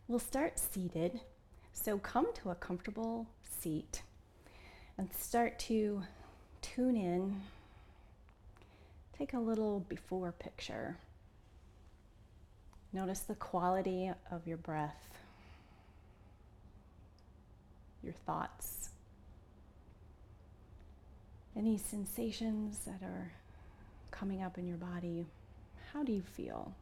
We'll start seated. So come to a comfortable seat and start to tune in. Take a little before picture. Notice the quality of your breath, your thoughts, any sensations that are coming up in your body. How do you feel?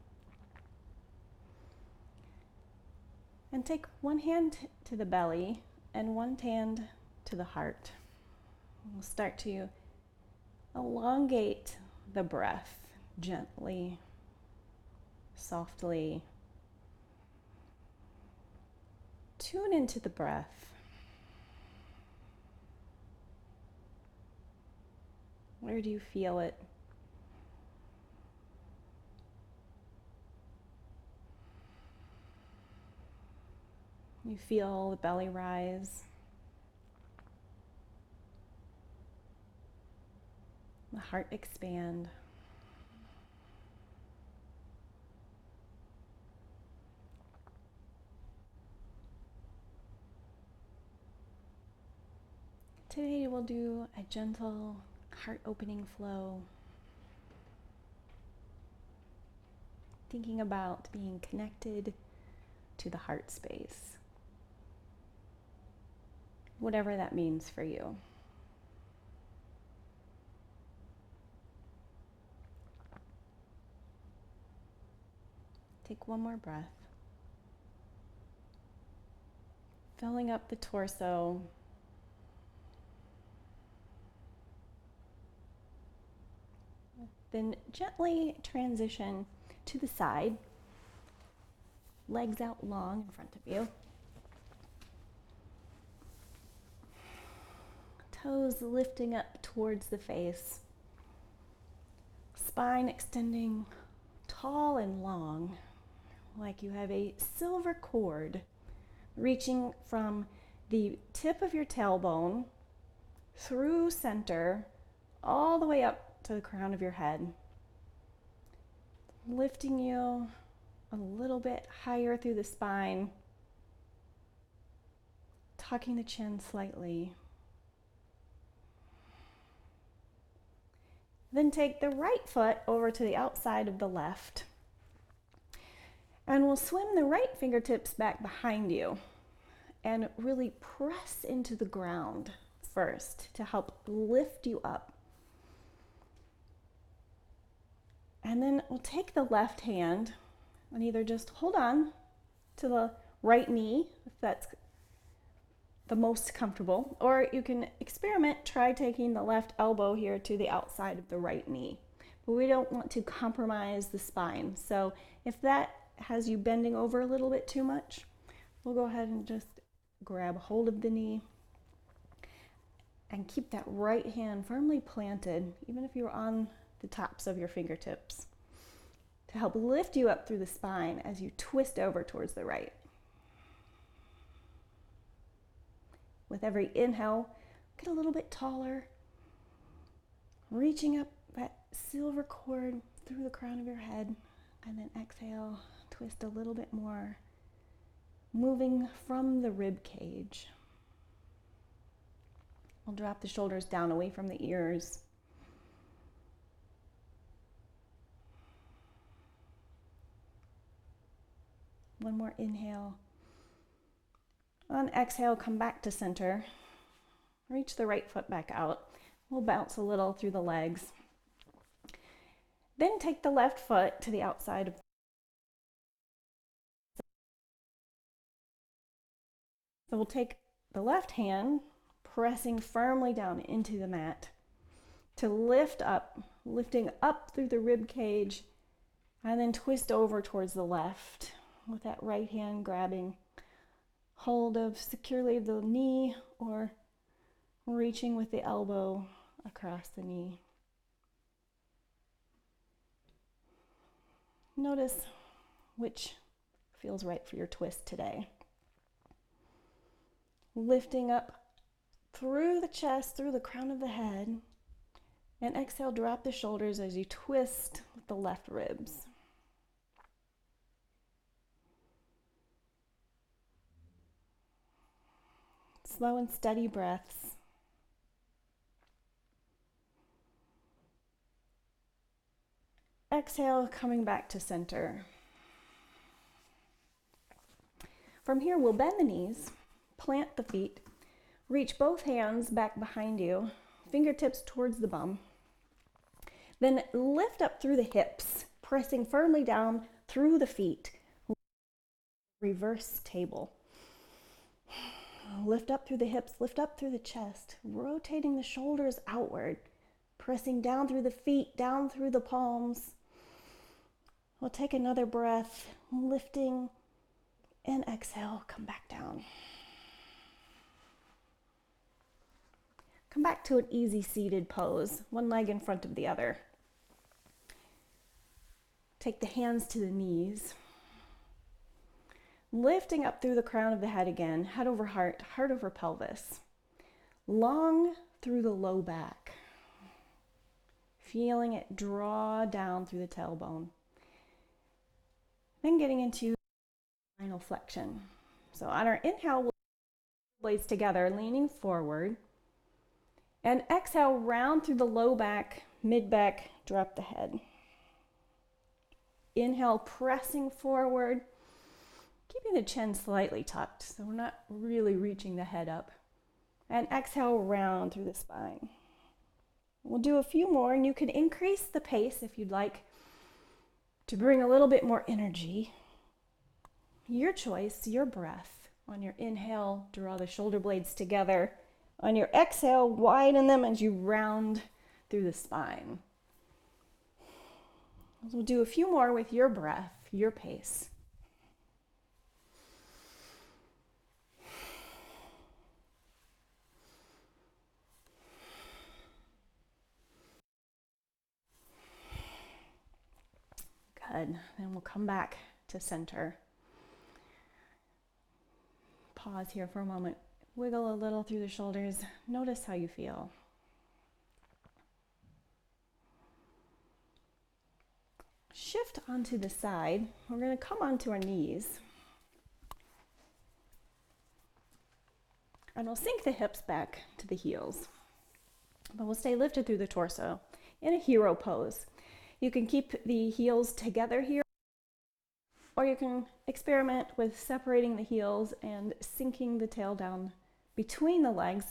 And take one hand to the belly and one hand to the heart. We'll start to elongate the breath gently, softly. Tune into the breath. Where do you feel it? You feel the belly rise, the heart expand. Today we'll do a gentle heart-opening flow, thinking about being connected to the heart space, whatever that means for you. Take one more breath, filling up the torso. Then gently transition to the side, legs out long in front of you. Toes lifting up towards the face. Spine extending tall and long, like you have a silver cord reaching from the tip of your tailbone through center, all the way up to the crown of your head, lifting you a little bit higher through the spine, tucking the chin slightly. Then take the right foot over to the outside of the left, and we'll swim the right fingertips back behind you and really press into the ground first to help lift you up. And then we'll take the left hand and either just hold on to the right knee, if that's the most comfortable, or you can experiment, try taking the left elbow here to the outside of the right knee. But we don't want to compromise the spine. So if that has you bending over a little bit too much, we'll go ahead and just grab hold of the knee and keep that right hand firmly planted, even if you're on the tops of your fingertips, to help lift you up through the spine as you twist over towards the right. With every inhale, get a little bit taller, reaching up that silver cord through the crown of your head, and then exhale, twist a little bit more, moving from the rib cage. We'll drop the shoulders down away from the ears. One more inhale. On exhale, come back to center. Reach the right foot back out. We'll bounce a little through the legs. Then take the left foot to the outside of. So we'll take the left hand, pressing firmly down into the mat to lift up, lifting up through the rib cage, and then twist over towards the left with that right hand grabbing hold of securely the knee or reaching with the elbow across the knee. Notice which feels right for your twist today. Lifting up through the chest, through the crown of the head, and exhale, drop the shoulders as you twist with the left ribs. Slow and steady breaths. Exhale, coming back to center. From here, we'll bend the knees, plant the feet, reach both hands back behind you, fingertips towards the bum. Then lift up through the hips, pressing firmly down through the feet. Reverse table. Lift up through the hips, lift up through the chest, rotating the shoulders outward, pressing down through the feet, down through the palms. We'll take another breath, lifting, and exhale, come back down. Come back to an easy seated pose, one leg in front of the other. Take the hands to the knees. Lifting up through the crown of the head again, head over heart, heart over pelvis. Long through the low back. Feeling it draw down through the tailbone. Then getting into spinal flexion. So on our inhale, we'll blades together, leaning forward. And exhale, round through the low back, mid back, drop the head. Inhale, pressing forward, keeping the chin slightly tucked, so we're not really reaching the head up. And exhale, round through the spine. We'll do a few more, and you can increase the pace if you'd like to bring a little bit more energy. Your choice, your breath. On your inhale, draw the shoulder blades together. On your exhale, widen them as you round through the spine. We'll do a few more with your breath, your pace. Good. Then we'll come back to center. Pause here for a moment. Wiggle a little through the shoulders. Notice how you feel. Shift onto the side. We're going to come onto our knees. And we'll sink the hips back to the heels. But we'll stay lifted through the torso in a hero pose. You can keep the heels together here, or you can experiment with separating the heels and sinking the tail down between the legs.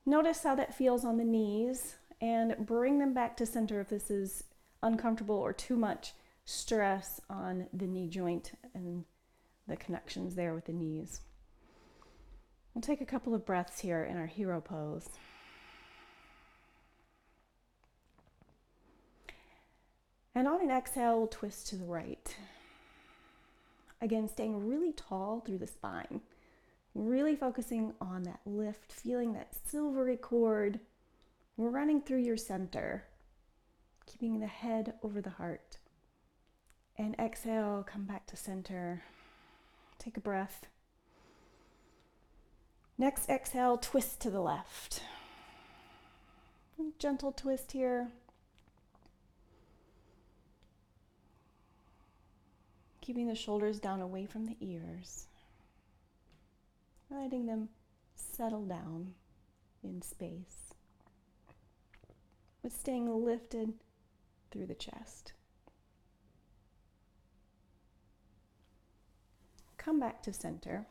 Notice how that feels on the knees and bring them back to center if this is uncomfortable or too much stress on the knee joint and the connections there with the knees. We'll take a couple of breaths here in our hero pose. And on an exhale, we'll twist to the right. Again, staying really tall through the spine. Really focusing on that lift, feeling that silvery cord running through your center. Keeping the head over the heart. And exhale, come back to center. Take a breath. Next exhale, twist to the left. Gentle twist here. Keeping the shoulders down away from the ears. Letting them settle down in space. But staying lifted through the chest. Come back to center.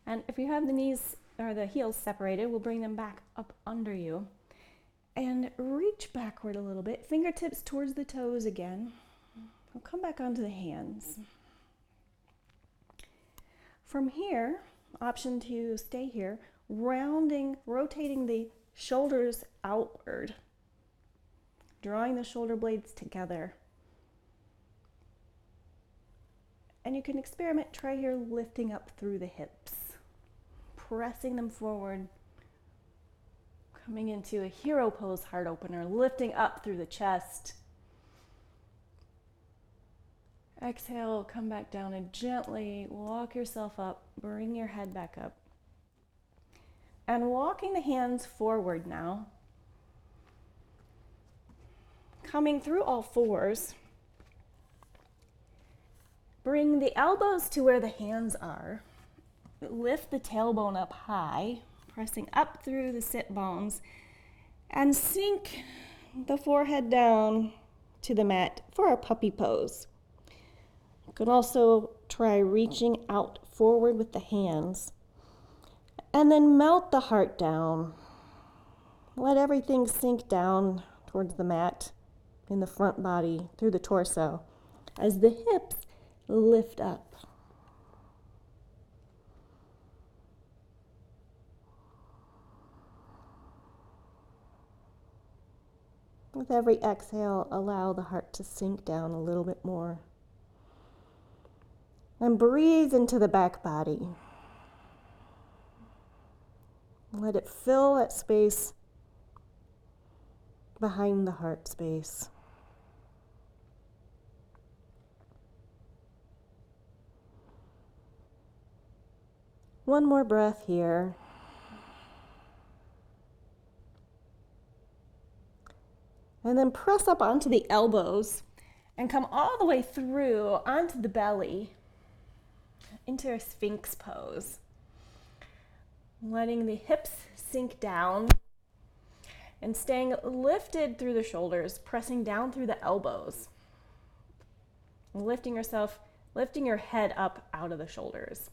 And if you have the knees or the heels separated, we'll bring them back up under you. And reach backward a little bit, fingertips towards the toes again. We'll come back onto the hands. From here, option to stay here, rotating the shoulders outward, drawing the shoulder blades together. And you can experiment, try here, lifting up through the hips, pressing them forward, coming into a hero pose heart opener, lifting up through the chest. Exhale, come back down and gently walk yourself up, bring your head back up. And walking the hands forward now. Coming through all fours. Bring the elbows to where the hands are. lift the tailbone up high, pressing up through the sit bones, and sink the forehead down to the mat for our puppy pose. You can also try reaching out forward with the hands, and then melt the heart down. Let everything sink down towards the mat in the front body through the torso as the hips lift up. With every exhale, allow the heart to sink down a little bit more. And breathe into the back body. Let it fill that space behind the heart space. One more breath here. And then press up onto the elbows and come all the way through onto the belly into a Sphinx pose. Letting the hips sink down and staying lifted through the shoulders, pressing down through the elbows. Lifting your head up out of the shoulders.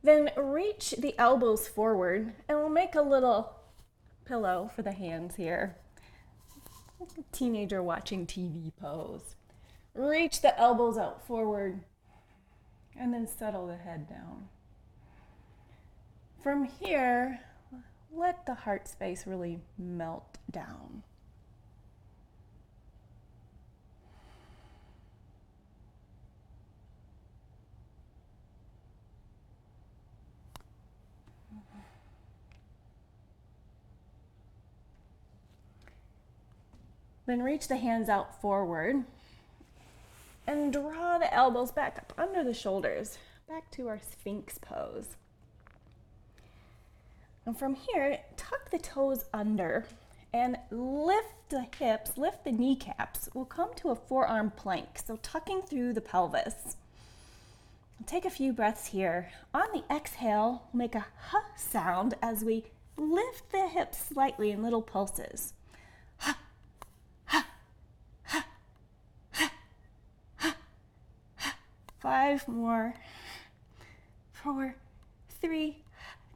Then reach the elbows forward and we'll make a little pillow for the hands here. Like a teenager watching TV pose. Reach the elbows out forward and then settle the head down. From here, let the heart space really melt down. Then reach the hands out forward and draw the elbows back up under the shoulders, back to our Sphinx pose. And from here, tuck the toes under and lift the hips, lift the kneecaps. We'll come to a forearm plank, so tucking through the pelvis. Take a few breaths here. On the exhale, we'll make a huh sound as we lift the hips slightly in little pulses. 5 more. 4, 3,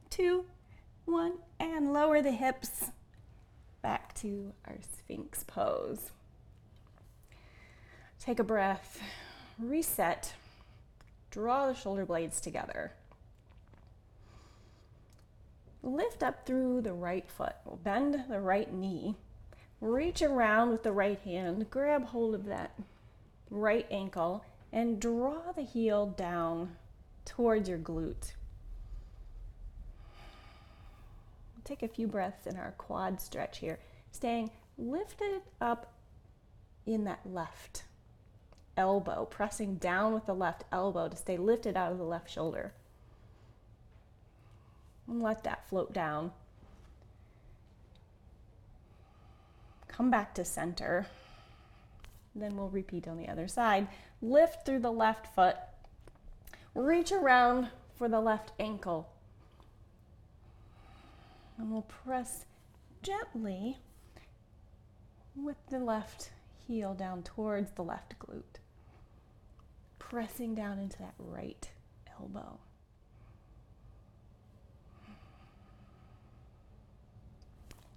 2, 1, and lower the hips back to our Sphinx pose. Take a breath, reset, draw the shoulder blades together. Lift up through the right foot, we'll bend the right knee, reach around with the right hand, grab hold of that right ankle, and draw the heel down towards your glute. Take a few breaths in our quad stretch here, staying lifted up in that left elbow, pressing down with the left elbow to stay lifted out of the left shoulder. And let that float down. Come back to center. Then we'll repeat on the other side. Lift through the left foot. Reach around for the left ankle. And we'll press gently with the left heel down towards the left glute. Pressing down into that right elbow.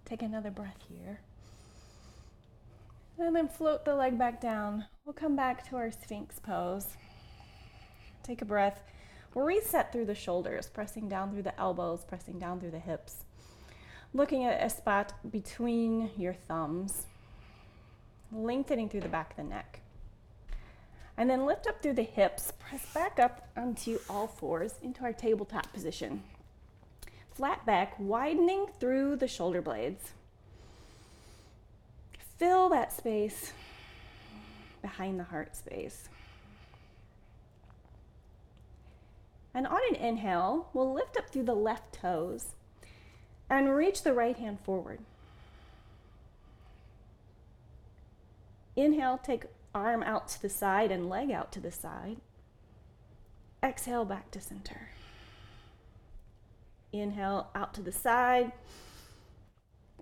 Take another breath here. And then float the leg back down. We'll come back to our Sphinx pose. Take a breath. We'll reset through the shoulders, pressing down through the elbows, pressing down through the hips. Looking at a spot between your thumbs, lengthening through the back of the neck. And then lift up through the hips, press back up onto all fours into our tabletop position. Flat back, widening through the shoulder blades. Fill that space behind the heart space. And on an inhale, we'll lift up through the left toes and reach the right hand forward. Inhale, take arm out to the side and leg out to the side. Exhale, back to center. Inhale, out to the side.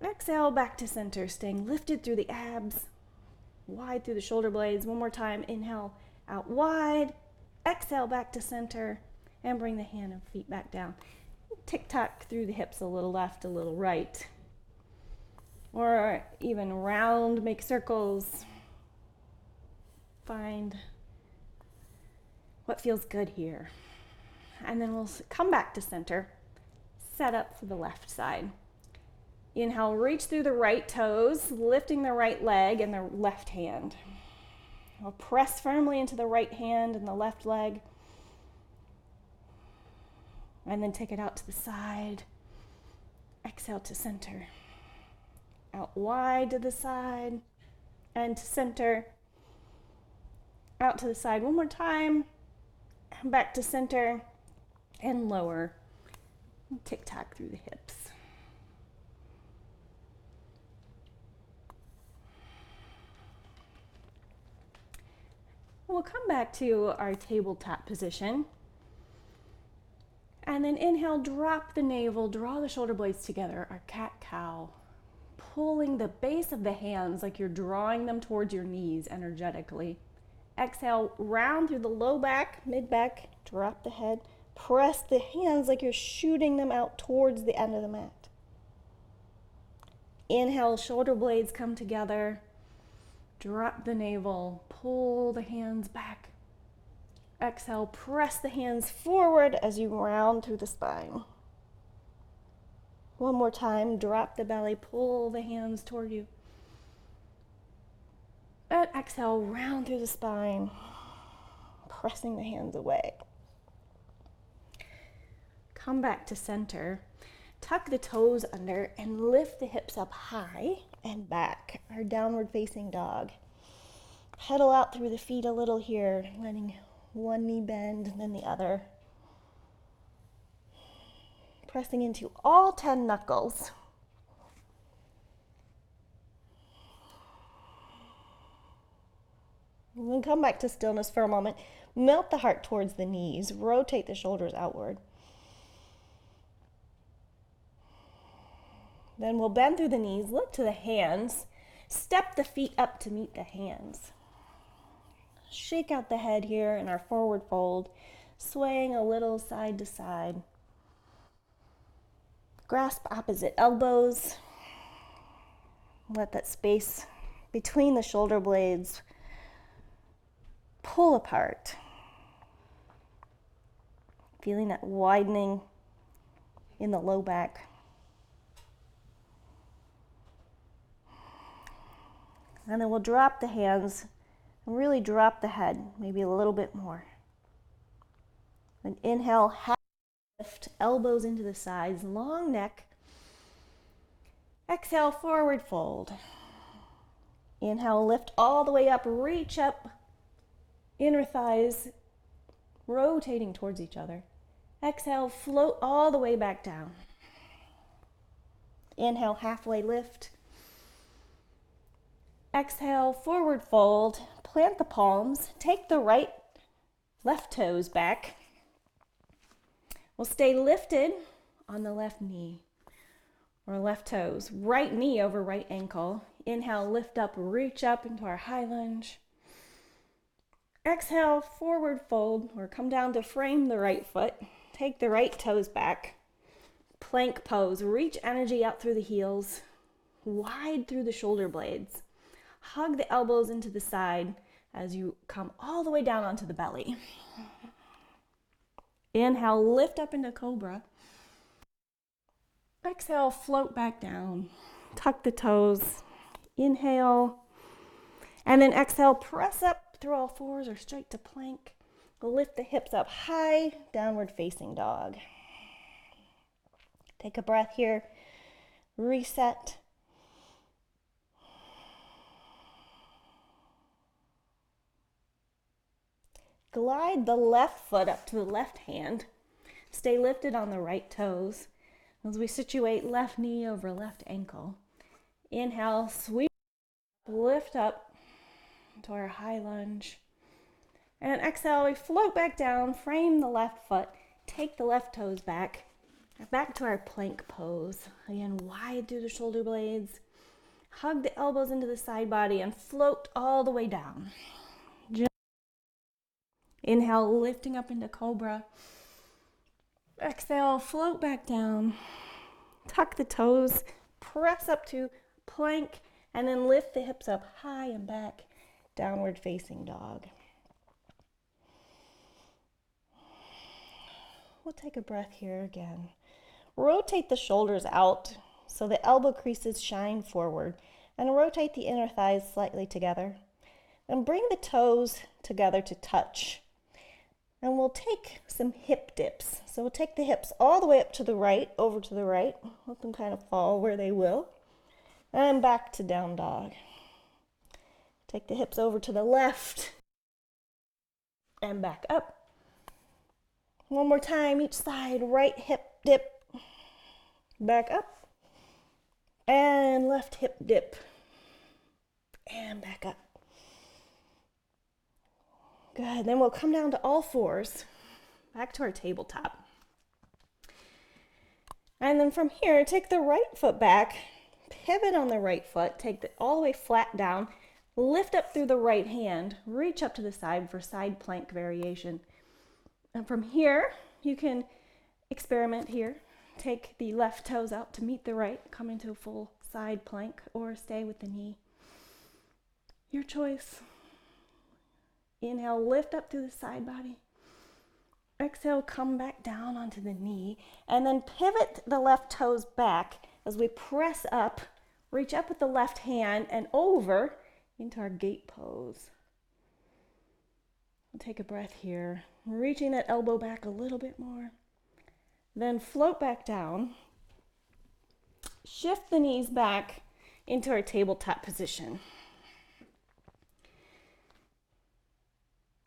Exhale, back to center, staying lifted through the abs, wide through the shoulder blades. One more time. Inhale, out wide. Exhale, back to center, and bring the hand and feet back down. Tick-tock through the hips, a little left, a little right. Or even round, make circles. Find what feels good here. And then we'll come back to center, set up for the left side. Inhale, reach through the right toes, lifting the right leg and the left hand. We'll press firmly into the right hand and the left leg. And then take it out to the side. Exhale to center. Out wide to the side and to center. Out to the side one more time. Back to center and lower. Tick-tock through the hips. We'll come back to our tabletop position. And then inhale, drop the navel, draw the shoulder blades together, our cat-cow. Pulling the base of the hands like you're drawing them towards your knees energetically. Exhale, round through the low back, mid-back, drop the head. Press the hands like you're shooting them out towards the end of the mat. Inhale, shoulder blades come together. Drop the navel, pull the hands back. Exhale, press the hands forward as you round through the spine. One more time, drop the belly, pull the hands toward you. And exhale, round through the spine, pressing the hands away. Come back to center. Tuck the toes under and lift the hips up high and back, our downward facing dog. Pedal out through the feet a little here, letting one knee bend and then the other. Pressing into all 10 knuckles. And then come back to stillness for a moment. Melt the heart towards the knees. Rotate the shoulders outward. Then we'll bend through the knees, look to the hands, step the feet up to meet the hands. Shake out the head here in our forward fold, swaying a little side to side. Grasp opposite elbows. Let that space between the shoulder blades pull apart. Feeling that widening in the low back. And then we'll drop the hands and really drop the head, maybe a little bit more. And inhale, half lift, elbows into the sides, long neck. Exhale, forward fold. Inhale, lift all the way up, reach up, inner thighs rotating towards each other. Exhale, float all the way back down. Inhale, halfway lift. Exhale, forward fold, plant the palms, take the right, left toes back. We'll stay lifted on the left knee or left toes, right knee over right ankle. Inhale, lift up, reach up into our high lunge. Exhale, forward fold or come down to frame the right foot. Take the right toes back. Plank pose, reach energy out through the heels, wide through the shoulder blades. Hug the elbows into the side as you come all the way down onto the belly. Inhale, lift up into cobra. Exhale, float back down. Tuck the toes. Inhale. And then exhale, press up through all fours or straight to plank. Lift the hips up high, downward facing dog. Take a breath here. Reset. Glide the left foot up to the left hand. Stay lifted on the right toes as we situate left knee over left ankle. Inhale, sweep, lift up to our high lunge. And exhale, we float back down, frame the left foot, take the left toes back to our plank pose. Again, wide through the shoulder blades. Hug the elbows into the side body and float all the way down. Inhale, lifting up into cobra. Exhale, float back down. Tuck the toes, press up to plank, and then lift the hips up high and back, downward facing dog. We'll take a breath here again. Rotate the shoulders out so the elbow creases shine forward, and rotate the inner thighs slightly together. And bring the toes together to touch. And we'll take some hip dips. So we'll take the hips all the way up to the right, over to the right. Let them kind of fall where they will. And back to down dog. Take the hips over to the left and back up. One more time, each side, right hip dip, back up, and left hip dip, and back up. Good, then we'll come down to all fours, back to our tabletop. And then from here, take the right foot back, pivot on the right foot, take it all the way flat down, lift up through the right hand, reach up to the side for side plank variation. And from here, you can experiment here. Take the left toes out to meet the right, come into a full side plank, or stay with the knee. Your choice. Inhale, lift up through the side body. Exhale, come back down onto the knee, and then pivot the left toes back as we press up, reach up with the left hand and over into our gate pose. We'll take a breath here, reaching that elbow back a little bit more. Then float back down. Shift the knees back into our tabletop position.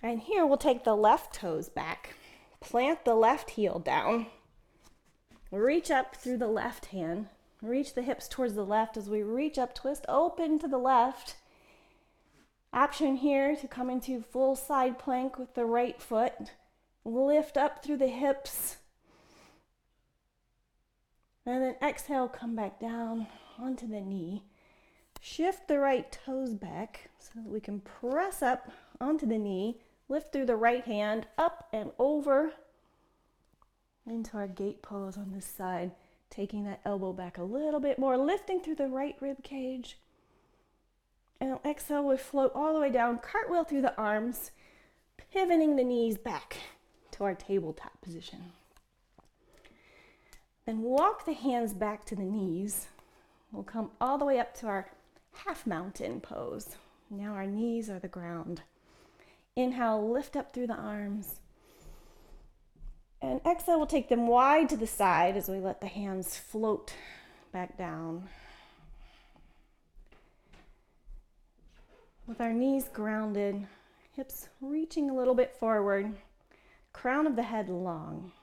And here we'll take the left toes back, plant the left heel down, reach up through the left hand, reach the hips towards the left as we reach up, twist open to the left. Option here to come into full side plank with the right foot. Lift up through the hips. And then exhale, come back down onto the knee. Shift the right toes back so that we can press up onto the knee. Lift through the right hand, up and over into our gate pose on this side. Taking that elbow back a little bit more, lifting through the right rib cage. And exhale, we float all the way down, cartwheel through the arms, pivoting the knees back to our tabletop position. Then walk the hands back to the knees. We'll come all the way up to our half mountain pose. Now our knees are the ground. Inhale, lift up through the arms. And exhale, we'll take them wide to the side as we let the hands float back down. With our knees grounded, hips reaching a little bit forward, crown of the head long.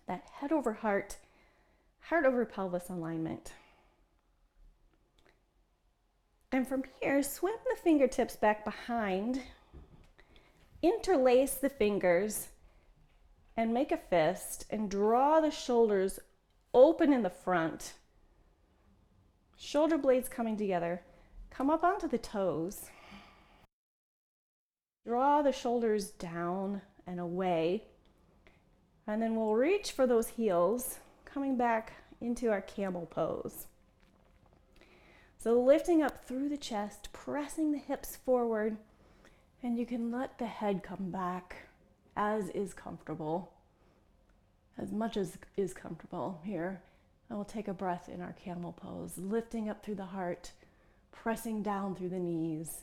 That head over heart, heart over pelvis alignment. And from here, swim the fingertips back behind, interlace the fingers, and make a fist, and draw the shoulders open in the front. Shoulder blades coming together. Come up onto the toes. Draw the shoulders down and away. And then we'll reach for those heels, coming back into our camel pose. So lifting up through the chest, pressing the hips forward, and you can let the head come back as is comfortable, as much as is comfortable here. And we'll take a breath in our camel pose, lifting up through the heart, pressing down through the knees.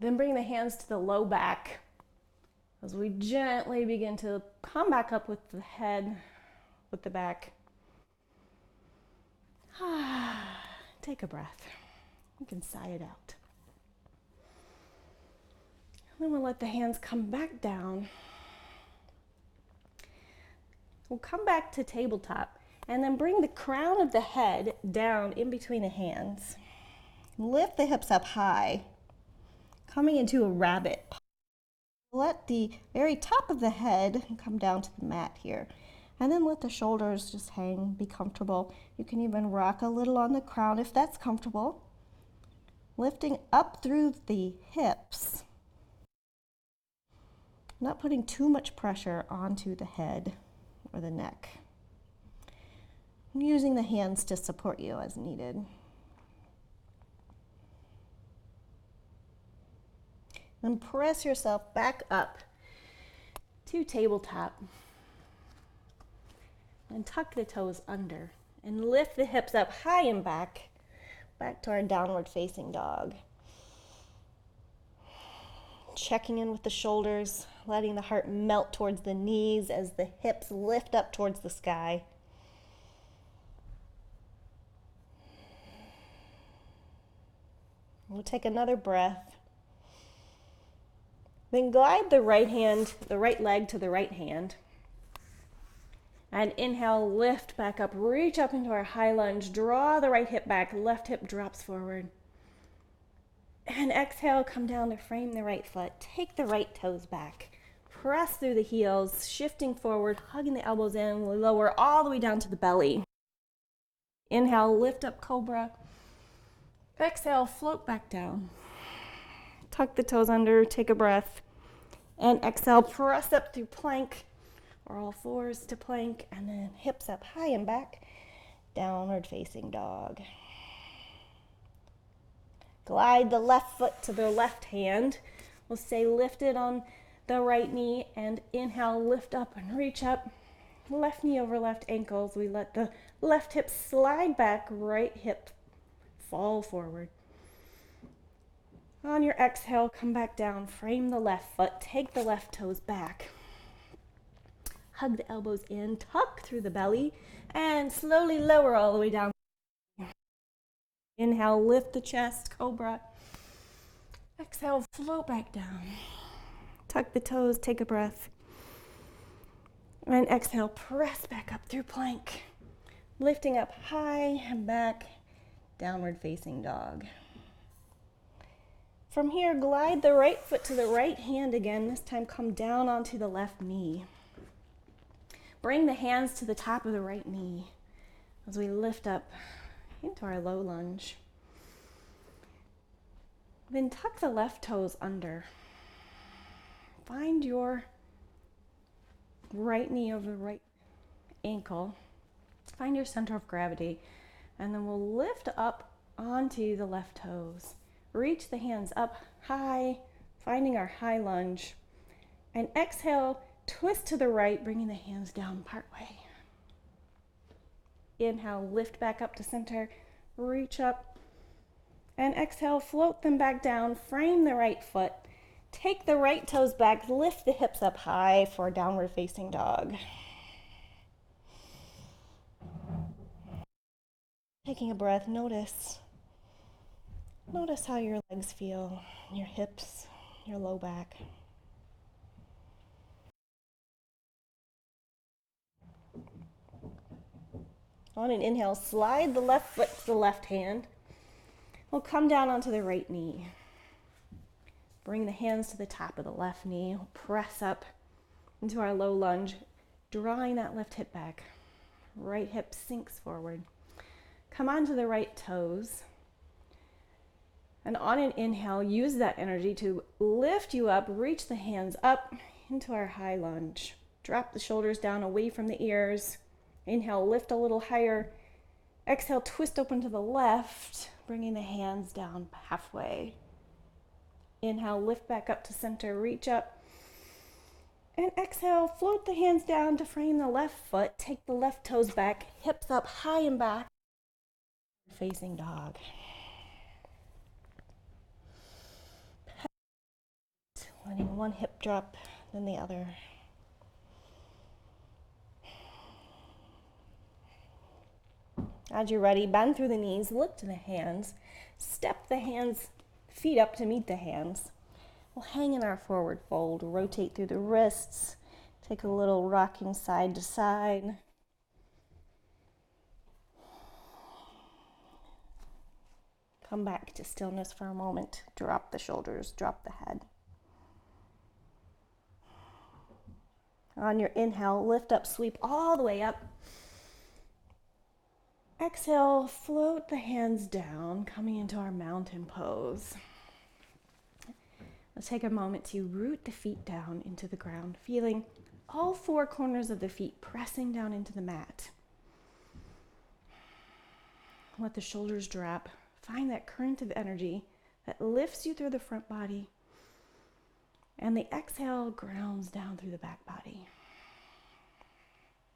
Then bring the hands to the low back as we gently begin to come back up with the head, with the back. Take a breath. You can sigh it out. Then we'll let the hands come back down. We'll come back to tabletop and then bring the crown of the head down in between the hands. Lift the hips up high. coming into a rabbit. Let the very top of the head come down to the mat here. And then let the shoulders just hang, be comfortable. You can even rock a little on the crown if that's comfortable. Lifting up through the hips. Not putting too much pressure onto the head or the neck. Using the hands to support you as needed. And press yourself back up to tabletop. And tuck the toes under. And lift the hips up high and back to our downward facing dog. Checking in with the shoulders, letting the heart melt towards the knees as the hips lift up towards the sky. We'll take another breath. Then glide the right leg to the right hand. And inhale, lift back up, reach up into our high lunge, draw the right hip back, left hip drops forward. And exhale, come down to frame the right foot, take the right toes back, press through the heels, shifting forward, hugging the elbows in, we'll lower all the way down to the belly. Inhale, lift up cobra. Exhale, float back down. Tuck the toes under, take a breath. And exhale, press up through plank. Or all fours to plank, and then hips up high and back, downward facing dog. Glide the left foot to the left hand. We'll stay lifted on the right knee, and inhale, lift up and reach up. Left knee over left ankles. We let the left hip slide back, right hip fall forward. On your exhale, come back down, frame the left foot, take the left toes back. Hug the elbows in, tuck through the belly, and slowly lower all the way down. Inhale, lift the chest, cobra. Exhale, float back down. Tuck the toes, take a breath. And exhale, press back up through plank. Lifting up high and back, downward facing dog. From here, glide the right foot to the right hand again. This time come down onto the left knee. Bring the hands to the top of the right knee as we lift up into our low lunge. Then tuck the left toes under. Find your right knee over right ankle. Find your center of gravity. And then we'll lift up onto the left toes. Reach the hands up high, finding our high lunge. And exhale, twist to the right, bringing the hands down partway. Inhale, lift back up to center, reach up. And exhale, float them back down, frame the right foot. Take the right toes back, lift the hips up high for downward facing dog. Taking a breath, notice how your legs feel, your hips, your low back. On an inhale, slide the left foot to the left hand. We'll come down onto the right knee. Bring the hands to the top of the left knee. We'll press up into our low lunge, drawing that left hip back. Right hip sinks forward. Come onto the right toes. And on an inhale, use that energy to lift you up, reach the hands up into our high lunge. Drop the shoulders down away from the ears. Inhale, lift a little higher. Exhale, twist open to the left, bringing the hands down halfway. Inhale, lift back up to center, reach up. And exhale, float the hands down to frame the left foot. Take the left toes back, hips up high and back. Facing dog. Letting one hip drop, then the other. As you're ready, bend through the knees, look to the hands, step the hands, feet up to meet the hands. We'll hang in our forward fold, rotate through the wrists, take a little rocking side to side. Come back to stillness for a moment. Drop the shoulders, drop the head. On your inhale, lift up, sweep all the way up. Exhale, float the hands down, coming into our mountain pose. Let's take a moment to root the feet down into the ground, feeling all four corners of the feet pressing down into the mat. Let the shoulders drop. Find that current of energy that lifts you through the front body. And the exhale grounds down through the back body.